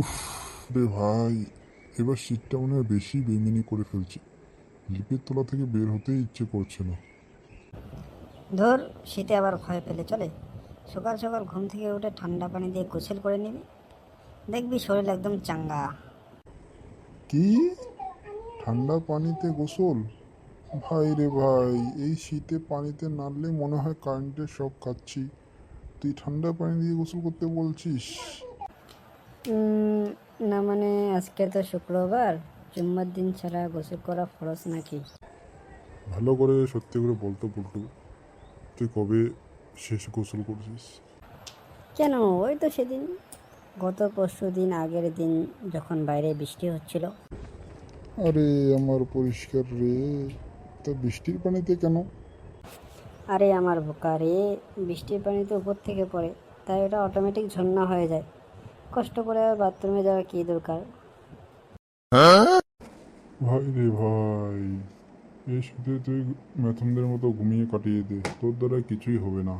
উফ রে ভাই, এবার শীতটা মনে হয় বেশি বেমিনি করে ফেলছি। লিপের তলা থেকে বের হতেই ইচ্ছে করছে না। ধর, শীতে আবার ভয় পেলে চলে? সকাল সকাল ঘুম থেকে উঠে ঠান্ডা পানি দিয়ে গোসল করে নিবি, দেখবি শরীর একদম চাঙ্গা। কি? ঠান্ডা পানিতে গোসল? ভাই রে ভাই, এই শীতে পানিতে নামলে মনে হয় কারেন্টের শক খাচ্ছি। তুই ঠান্ডা পানি দিয়ে গোসল করতে বলছিস? উম, না মানে আজকে তো শুক্রবার, জুম্মার দিন ছাড়া গোসল করা ফরজ নাকি? ভালো করে সত্যি করে বলতো পল্টু, তুই কবে শেষ গোসল করছিস? কেন, ওই তো সেদিন, গত পরশু দিন, আগের দিন, যখন বাইরে বৃষ্টি হচ্ছিল। আরে আমার পরিষ্কার রে, তা বৃষ্টির পানিতে কেন? আরে আমার বোকা রে, বৃষ্টির পানি তো উপর থেকে পড়ে, তাই ওটা অটোমেটিক ঝর্ণা হয়ে যায়। কষ্ট করে আর বাথরুমে যাওয়ার কী দরকার? ভাই রে ভাই, এই শীতে তুই ম্যাথমদের মতো ঘুমিয়ে কাটিয়ে দে, তোর দ্বারা কিছুই হবে না।